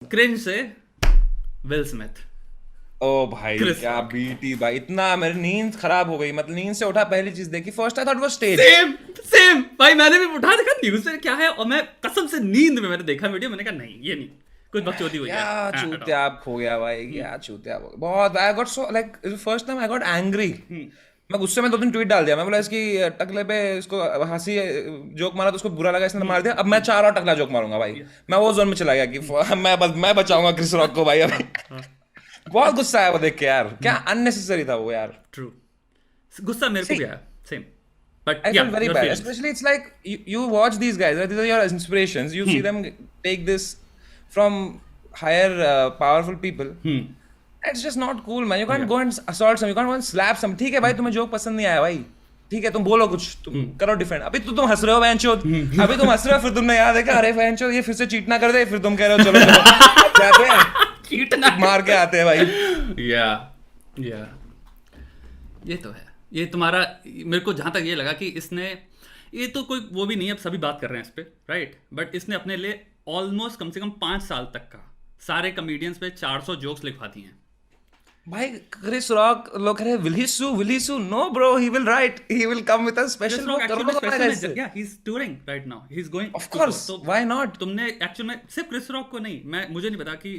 Cringe से will Smith. ओ भाई Chris क्या रॉक। बीटी भाई, इतना मेरी नींद खराब हो गई। मतलब नींद से उठा, पहली चीज देखी, फर्स्ट आई थॉट वो स्टेज। सेम सेम भाई, मैंने भी उठा देखा न्यूज से क्या है, और मैं कसम से नींद में मैंने देखा वीडियो, मैंने कहा नहीं ये नहीं, कुछ बकचोदी हुई है। क्या हाँ, हटाओ। चूतियाप हो गया भाई, क्या चूतियाप हो गया बहुत। I got so like first time I got angry. मैं गुस्से में 2 दिन ट्वीट डाल दिया। मैं बोला इसकी टकले पे इसको हंसी जोक मारा तो उसको बुरा लगा, इसने मार दिया। अब मैं 4 और टकला जोक मारूंगा भाई। मैं वो जोन में चला गया कि मैं बचाऊंगा क्रिस रॉक को भाई अभी। बहुत गुस्सा आया वो देख के यार, क्या अननेसेसरी था वो यार। ट्रू, गुस्सा मेरे को भी See, आया सेम, बट I या felt very your bad. Feelings. Especially, it's like you watch these guys, right? These are your inspirations. You see them take this from higher, powerful people. It's just not cool, man. You can't Yeah. go and assault some. You can't go and slap some. ठीक है भाई, तुम्हें joke पसंद नहीं आया भाई, ठीक है, तुम बोलो कुछ, तुम करो डिफेंड। अभी तो तुम हंस रहे हो बहनचोद, अभी तुम हंस रहे हो, फिर तुमने याद है कि अरे बहनचोद ये फिर से चीट ना कर दे, फिर तुम कह रहे हो चलो चलो जाते हैं, चीटना मार के आते हैं भाई। या या ये तो है। ये तुम्हारा, मेरे को जहां तक ये लगा कि इसने, ये तो कोई वो भी नहीं है, अब सभी बात कर रहे हैं इस पे, राइट, बट इसने अपने लिए ऑलमोस्ट कम से कम 5 साल तक का सारे कॉमेडियंस पे 400 जोक्स लिखवा दिए हैं। भाई क्रिस रॉक, लोग कह रहे will he sue, no bro, he will write, he will come with a Chris special Rock book, actually करोड़ों में कमाएगा special इससे। में, yeah, he's touring right now, he's going Of to course, tour। तो why not? तुमने actual में सिर्फ Chris rock को नहीं, मैं मुझे नहीं पता कि,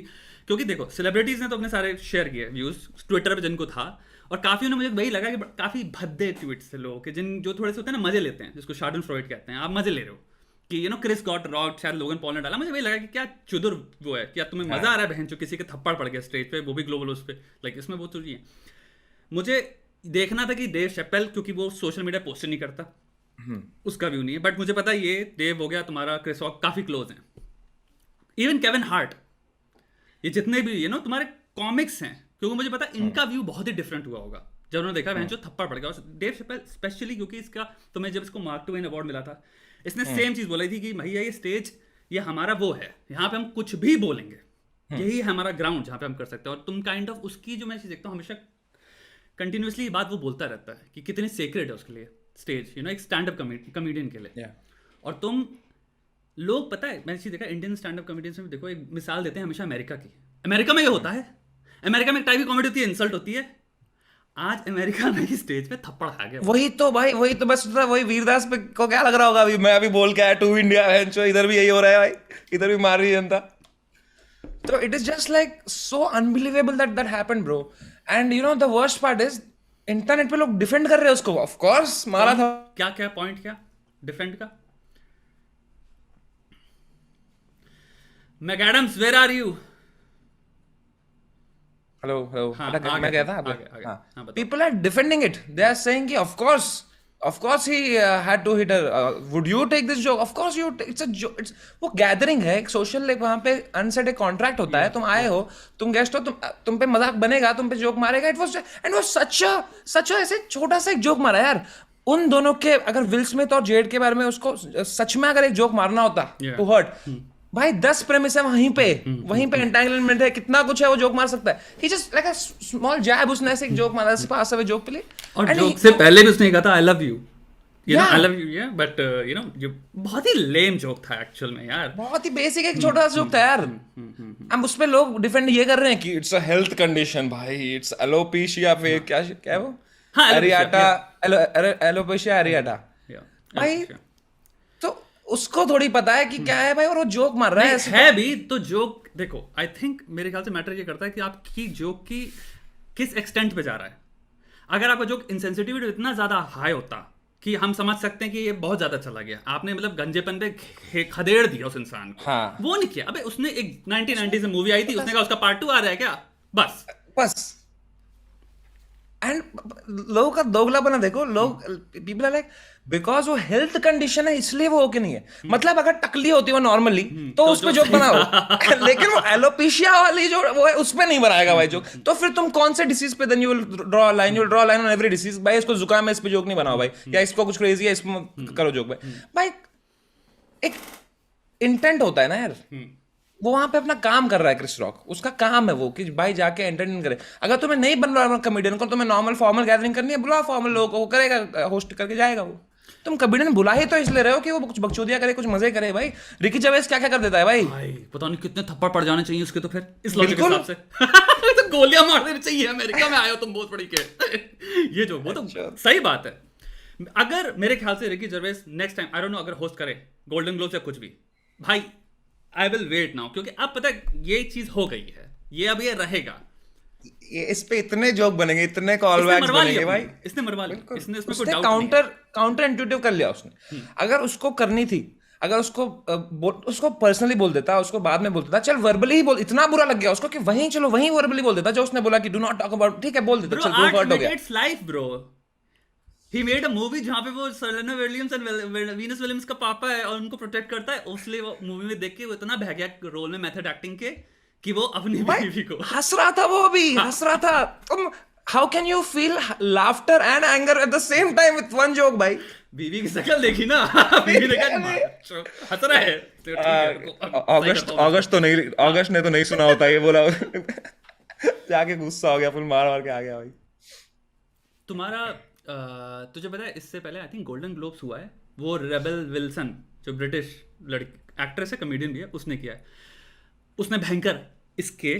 क्योंकि देखो सेलिब्रिटीज ने तो अपने सारे शेयर किए व्यूज ट्विटर पे जिनको था, और काफी ने, मुझे वही लगा कि काफी भद्दे ट्वीट्स थे लोगों के, जिन जो थोड़े से होते हैं ना मजे लेते हैं, जिसको शार्डन फ्रॉइड कहते हैं, आप मजे ले रहे हो कि क्रिस गॉट रॉक, शायद लोगन पॉल ने डाला, मुझे वही लगा कि क्या चुदुर वो है, क्या तुम्हें मजा आ रहा है बहन जो किसी के थप्पड़ पड़ गया स्टेज पे, वो भी ग्लोबल उस पे, लाइक इसमें वो तो है। मुझे देखना था कि देव शैपेल, क्योंकि वो सोशल मीडिया पोस्ट नहीं करता, उसका व्यू नहीं है, बट मुझे पता है ये देव हो गया, तुम्हारा क्रिस रॉक काफी क्लोज हैं, इवन केविन हार्ट, ये जितने भी तुम्हारे कॉमिक्स हैं, क्योंकि मुझे पता है इनका व्यू बहुत ही डिफरेंट हुआ होगा जब उन्होंने देखा जो थप्पड़ पड़ गया। और देव शैपेल स्पेशली, क्योंकि इसका, तो मैं जब इसको मार्क ट्वेन अवार्ड मिला था, इसने सेम चीज बोली थी कि भैया ये स्टेज, ये हमारा वो है, यहाँ पे हम कुछ भी बोलेंगे, यही है हमारा ग्राउंड जहाँ पे हम कर सकते हैं। और तुम काइंड ऑफ उसकी, जो मैं चीज देखता हूँ हमेशा कंटिन्यूसली ये बात वो बोलता रहता है कि कितनी सेक्रेट है उसके लिए स्टेज, एक स्टैंड अप कॉमेडियन के लिए। और तुम लोग, पता है मैंने चीज देखा इंडियन स्टैंड अप कॉमेडियंस में, देखो एक मिसाल देते हैं हमेशा अमेरिका की। अमेरिका में ये होता है, अमेरिका में एक टाइप की कॉमेडी होती है, इंसल्ट होती है। आज अमेरिका में ही स्टेज पे थप्पड़ खा गया। वही तो भाई, वही तो बस वही वीरदास पे को क्या लग रहा होगा अभी, मैं अभी बोल के आया टू इंडिया है, इधर भी यही हो रहा है भाई, इधर भी मार रही है जनता। तो it is just like so unbelievable that happened bro. And the worst part is, internet पे लोग डिफेंड कर रहे हैं उसको। ऑफ कोर्स मारा था। क्या क्या पॉइंट, क्या डिफरेंट का? McAdams, where are you? Hello hello, हाँ, मैं गया था। आ गया। हाँ, बताओ। People are defending it, they are saying कि of course he had to hit her, would you take this joke? Of course you, it's वो गैदरिंग है, एक सोशल, वहां पे अनसेट एक कॉन्ट्रैक्ट होता है, तुम आए हो, तुम गेस्ट हो, तुम पे मजाक बनेगा, तुम पे जोक मारेगा। इट वाज एंड वो सच ऐसे छोटा सा एक जोक मारा यार। उन दोनों के, अगर विल स्मिथ और जेड के बारे में उसको सच में अगर एक जोक मारना होता टू हर्ट, भाई 10 प्रेमिस है वहीं पे एंटेंगलमेंट है, कितना कुछ है, वो जोक मार सकता है। ही जस्ट लाइक अ स्मॉल जैब, उसने ऐसे एक जोक मारा पास अवे जोक के लिए। और जोक से पहले भी उसने कहा था I love you, I love you, but जो बहुत ही लेम जोक था एक्चुअल में यार, बहुत ही बेसिक एक छोटा सा जोक था यार। अब उस पे लोग डिफेंड ये कर रहे हैं कि इट्स अ हेल्थ कंडीशन भाई, इट्स एलोपेशिया, फिर क्या है वो, हाँ, एरियाटा, एलोपेशिया एरियाटा भाई। तो उसको थोड़ी पता है कि क्या है भाई, और वो जोक मार रहा है भी तो जोक। देखो आई थिंक मेरे ख्याल से मैटर ये करता है कि आपकी जोक की किस एक्सटेंट पे जा रहा है। अगर आपका जोक इंसेंसिटिविटी इतना ज्यादा हाई होता कि हम समझ सकते हैं कि ये बहुत ज्यादा चला गया, आपने मतलब गंजेपन पे खदेड़ दिया उस इंसान को, हाँ। वो नहीं किया। अबे उसने एक 1990 से मूवी आई थी, उसने कहा उसका पार्ट 2 आ रहा है क्या, बस। एंड लोगों का दोगलापना देखो, लोग पीपल आर लाइक, बिकॉज वो हेल्थ कंडीशन है इसलिए वो ओके नहीं है। मतलब अगर टकली होती वो नॉर्मली तो उस पे जोक बनाओ, लेकिन वो एलोपेशिया वाली जो वो है उस पे नहीं बनाएगा भाई जोक। तो फिर तुम कौन से डिसीज पे, then you will draw line, you will draw line on every disease. भाई इसको जुकाम है, इस पे जोक नहीं बनाओ भाई, या इसको कुछ क्रेजी है, इसमें करो जोक भाई। एक इंटेंट होता है ना यार, वो वहां पे अपना काम कर रहा है क्रिस रॉक, उसका काम है वो कि भाई जाके एंटरटेन करे। अगर तुम्हें नहीं बन रहा कॉमेडियन को, तुम्हें नॉर्मल फॉर्मल गैदरिंग करनी है, बुलाओ फॉर्मल लोगों को, वो करेगा, होस्ट करके जाएगा वो। तुम कबीर ने बुला ही तो इसलिए रहे हो कि वो कुछ बकचोदिया करे, कुछ मजे करे भाई। रिकी जवेस क्या क्या कर देता है भाई। भाई पता नहीं कितने थप्पड़ पड़ जाने चाहिए उसके तो फिर इस लॉजिक के बिल्कुल। हिसाब से तो गोलियां मार देनी चाहिए, अमेरिका में आए हो तुम बहुत बड़ी के ये जो वो तो सही बात है। अगर मेरे ख्याल से Ricky Gervais next time I don't know अगर होस्ट करे गोल्डन ग्लोब या कुछ भी, भाई आई विल वेट नाउ, क्योंकि अब पता है ये चीज हो गई है, ये अब ये रहेगा। इस पे इतने जोक बनेंगे, इतने कॉल इसने बैक्स मरवा बनेंगे लिया भाई। इसने मरवा लिया, इसने इसमें कोई उसने डाउट नहीं है। काउंटर इंट्यूटिव कर लिया उसने। अगर उसको करनी थी, अगर उसको पर्सनली बोल देता, उसको बाद में बोल देता, चल वर्बली ही बोल, इतना बुरा लग गया उसको कि वहीं चलो वहीं वर्बली बोल देता जो उसने बोला कि डू नॉट टॉक अबाउट, ठीक है बोल देता, ब्रो चल वो आर्ट हर्ट हो गया। Imitates life bro. He made a movie जहां पे वो Selena Williams and Venus Williams का पापा है और उनको प्रोटेक्ट करता है, इसलिए वो मूवी में देख के वो इतना बह गया रोल में मेथड एक्टिंग के कि वो अपनी बीवी को हंस रहा था, वो भी हंस रहा था। तुम how can you feel laughter and anger at the same time with one joke भाई। बीवी की शक्ल देखी ना, बीवी देखा हंस रहा है तो ठीक है। ऑगस्ट ने तो नहीं सुना होता ये बोला जाके गुस्सा हो गया, फुल मार मार के आ गया भाई। तुम्हारा तुझे पता है इससे पहले आई थिंक गोल्डन ग्लोब्स हुआ है, वो रेबल विल्सन जो ब्रिटिश लड़की एक्ट्रेस है, कमेडियन भी है, उसने किया है। उसने भयंकर इसके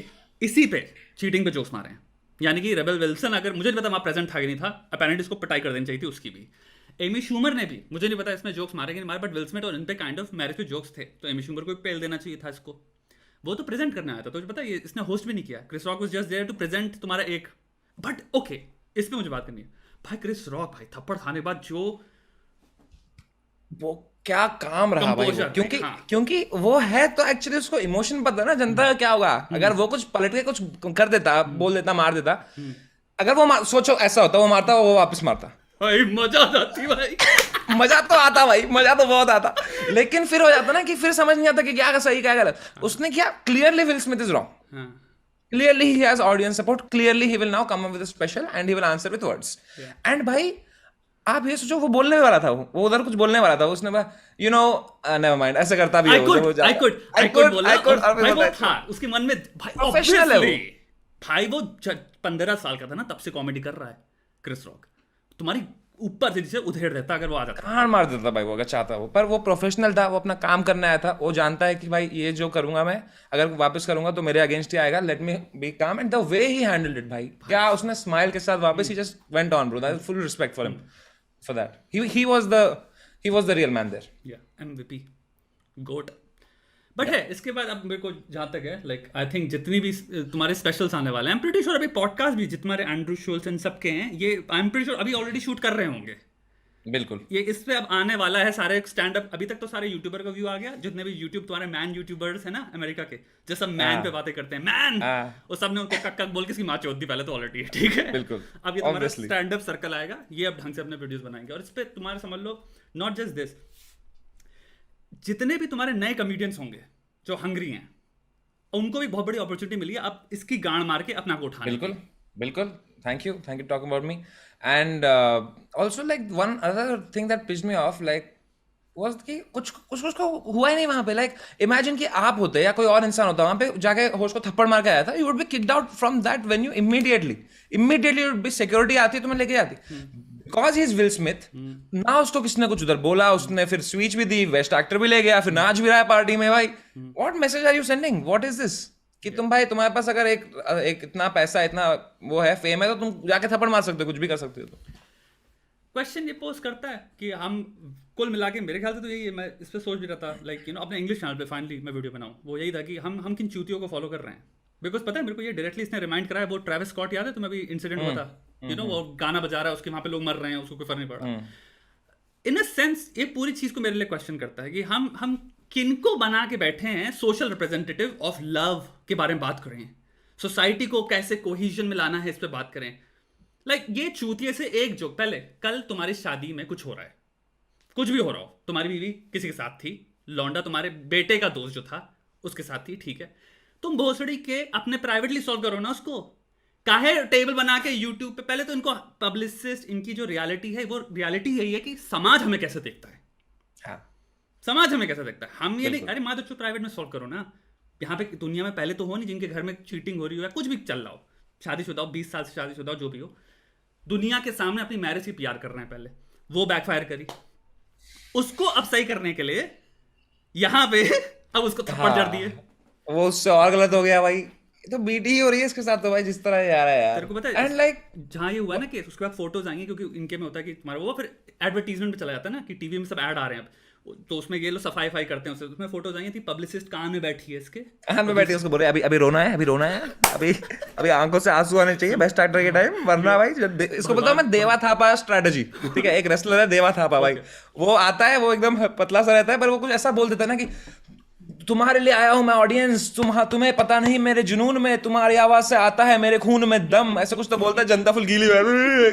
इसी पे चीटिंग पे जोक्स मारे हैं। यानी कि रेबल विल्सन, अगर मुझे नहीं पता वहाँ प्रेजेंट था कि नहीं था, अपेरेंटली इसको पिटाई कर देनी चाहिए थी उसकी भी। एमी शूमर ने भी, मुझे नहीं पता इसमें जोक्स मारे कि नहीं मारे, बट विल स्मिथ और इन पे काइंड ऑफ मैरिज के जोक्स थे, तो एमी शूमर को भी पेल देना चाहिए था इसको। वो तो प्रेजेंट करने आया था, तुझे पता है ये इसने होस्ट भी नहीं किया। Chris Rock was just there to present तुम्हारा एक, बट ओके इस पे मुझे बात करनी है भाई। क्रिस रॉक भाई थप्पड़ खाने के बाद जो वो क्या काम रहा भाई वो, Composure, क्योंकि हाँ। क्योंकि वो है तो एक्चुअली उसको इमोशन पता है ना जनता का क्या होगा। अगर वो कुछ पलट के कुछ कर देता, बोल देता, मार देता, अगर वो सोचो ऐसा होता, वो मारता, वो वापस मारता, भाई मजा आ जाती भाई। मजा तो आता भाई, मजा तो बहुत आता। लेकिन फिर हो जाता ना कि फिर समझ नहीं आता कि क्या सही क्या गलत। उसने क्या, clearly will Smith is wrong, हाँ clearly he has audience support, clearly he will now come up with a special and he will answer with words. And भाई आप ये सोचो वो बोलने वाला था, वो उधर कुछ बोलने वाला था, उसने यू नो never mind ऐसे करता भी है वो, जब वो I could बोला, और भाई वो था उसके मन में भाई Professional है वो। obviously, भाई वो 15 साल का था ना, तब से कॉमेडी कर रहा है क्रिस रॉक, तुम्हारी ऊपर से जिसे उधेड़ देता अगर वो आ जाता। कहाँ मार देता भाई वो अगर चाहता वो, पर वो प्रोफेशनल था, वो अपना काम करने आया था, वो जानता है कि भाई ये जो करूंगा मैं, अगर वापस करूंगा तो मेरे अगेंस्ट ही आएगा, let me be calm. And the way he handled it भाई, क्या उसने स्माइल के साथ वापस, he just went on bro, that full respect for him for that. He was the real man there. या एमवीपी गोट। बट है इसके बाद अब मेरे को जहां तक है लाइक आई थिंक जितनी भी तुम्हारे स्पेशल्स आने वाले हैं, आई एम प्रीटी श्योर अभी पॉडकास्ट भी जितने एंड्रू शोल्स इन सबके हैं, ये आई एम प्रीटी श्योर अभी ऑलरेडी शूट कर रहे होंगे। बिल्कुल ये इस पे अब आने वाला है सारे स्टैंड अप। अभी तक तो सारे यूट्यूबर का व्यू आ गया, जितने भी यूट्यूब तुम्हारे मैन यूट्यूबर्स है ना अमेरिका के, जो सब मैन पे बातें करते हैं, मैन, और सबने उनको कक कक बोल के इसकी माँ चौथ दी पहले तो ऑलरेडी, ठीक है। बिल्कुल अब ये तुम्हारा स्टैंड अप सर्कल आएगा, ये अब ढंग से अपने वीडियोस बनाएंगे, और इस पे तुम्हारे समझ लो नॉट जस्ट दिस, जितने भी तुम्हारे नए कॉमेडियंस होंगे जो हंग्री हैं, उनको भी बहुत बड़ी अपॉर्चुनिटी मिली है अब इसकी गांड मार के अपना को उठाने की। बिल्कुल बिल्कुल, thank you talking about me. And also like one other thing that pissed me of like was कि कुछ को हुआ ही नहीं वहां पे। लाइक इमेजिन कि आप होते या कोई और इंसान होता वहां पे, जाके होस्ट को थप्पड़ मार के आया था, you would be kicked out from that venue immediately you would be, security आती तुम्हें लेके जाती। Because he is will Smith ना, उसको किसने कुछ उधर बोला, उसने फिर स्पीच भी दी, बेस्ट एक्टर भी ले गया, फिर नाच भी रहा है पार्टी में भाई। What message are you sending, what is this? कि तुम भाई तुम्हारे पास अगर एक इतना पैसा, इतना वो है, फेम है, तो तुम जाके थप्पड़ मार सकते हो, कुछ भी कर सकते हो। तो क्वेश्चन ये पोस्ट करता है कि हम कुल मिला के, मेरे ख्याल से तो यही है, मैं इस पे सोच भी रहा था लाइक यू नो अपने इंग्लिश चैनल पे फाइनली मैं वीडियो बनाऊं, वो यही था कि हम किन चूतियों को फॉलो कर रहे हैं। बिकॉज पता है मेरे को ये डायरेक्टली इसने रिमाइंड कराया, वो ट्रेविस स्कॉट याद है तुम्हें, अभी इंसिडेंट हुआ था, यू नो वो गाना बजा रहा है, उसके वहां पे लोग मर रहे हैं, उसको कोई फर्क नहीं पड़ा। इन अ सेंस ये पूरी चीज को मेरे लिए क्वेश्चन करता है कि हम किनको बना के बैठे हैं सोशल रिप्रेजेंटेटिव ऑफ लव के बारे में बात करें, सोसाइटी को कैसे कोहिजन में लाना है इस पे बात करें। लाइक ये चूतिए से एक जोक, पहले कल तुम्हारी शादी में कुछ हो रहा है, कुछ भी हो रहा हो, तुम्हारी बीवी किसी के साथ थी, लौंडा तुम्हारे बेटे का दोस्त जो था उसके साथ थी, ठीक है, तुम भोसड़ी के अपने प्राइवेटली सॉल्व करो ना उसको, काहे टेबल बना के यूट्यूब पे। पहले तो इनको पब्लिसिस्ट, इनकी जो रियलिटी है वो रियलिटी यही है कि समाज हमें कैसे देखता है, हाँ समाज हमें कैसे देखता है, हम ये नहीं, अरे माँ बच्चों प्राइवेट में सॉल्व करो ना। यहाँ पे दुनिया में पहले तो हो नहीं जिनके घर में चीटिंग हो रही हो या कुछ भी चल रहा हो, शादीशुदा हो, 20 साल से शादीशुदा हो, जो भी हो, दुनिया के सामने अपनी मैरिज की पीआर कर रहे हैं, पहले वो बैकफायर करी, उसको अब सही करने के लिए यहाँ पे अब उसको थप्पड़ जड़ दिए। वो उससे और गलत हो गया भाई, ये तो बीटी ही हो रही है इसके साथ तो भाई, जिस तरह ये आ रहा है तेरे को यार। पता है एंड लाइक जहाँ ये हुआ ना केस, उसके बाद फोटोज आएंगी, क्योंकि इनके में होता है कि तुम्हारा वो फिर एडवर्टीजमेंट में चला जाता है ना कि टीवी में सब ऐड आ रहे हैं अब, तो उसमें ये लोग सफाई फाई करते हैं उससे, उसमें फोटोज आई थी पब्लिसिस्ट कान में बैठी है इसके, कान में बैठी उसको बोले अभी अभी रोना है, अभी रोना है, अभी अभी आंखों से आंसू आने चाहिए बेस्ट एक्टर के टाइम, वरना भाई इसको बोलता हूँ मैं देवा थापा स्ट्रेटजी, ठीक है, एक रेसलर है देवा थापा भाई, वो आता है, वो एकदम पतला सा रहता है, पर वो कुछ ऐसा बोल देता है ना कि तुम्हारे लिए आया हूं मैं ऑडियंस, तुम्हें पता नहीं मेरे जुनून में तुम्हारी आवाज से आता है मेरे खून में दम, ऐसा कुछ तो बोलता है, जनता फुल गीली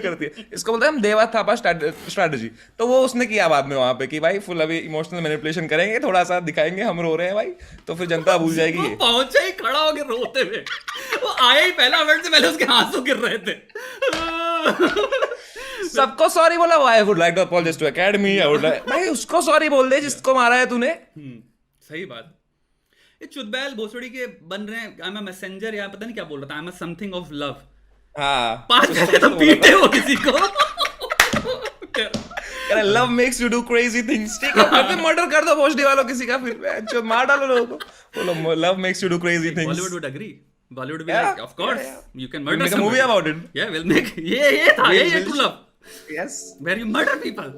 करती है, इसको बोलते हैं हम देवा थापा स्ट्रेटजी। तो वो उसने किया बाद में वहां पे कि भाई फुल अभी इमोशनल मैनिपुलेशन करेंगे, थोड़ा सा दिखाएंगे हम रो रहे हैं भाई, तो फिर जनता भूल जाएगी वो ये। पहुंचा ही खड़ा हो गया रोते हुए, वो आया ही पहला मिनट से पहले उसके आंसू गिर रहे थे। सबको सॉरी बोला, I would like to apologise to academy, I would like, भाई उसको सॉरी बोल दे जिसको मारा है तूने। सही बात। ये चुदबैल भोसड़ी के बन रहे हैं, आई एम अ मैसेंजर, या पता नहीं क्या बोल रहा था, I am a something of love. हाँ 5 घंटे तो पीटे हो किसी को। अरे love makes you do crazy things, ठीक है, फिर मर्डर कर दो भोसड़ी वालों किसी का, फिर मार डालो लोगों को, बोलो love makes you do crazy things. Bollywood would agree. Bollywood would be Yeah, like, of course, yeah, yeah. you can We'll murder make a movie somebody. about it. Yeah, we'll make. ये था, ये We'll- true love, Yes. where you murder people.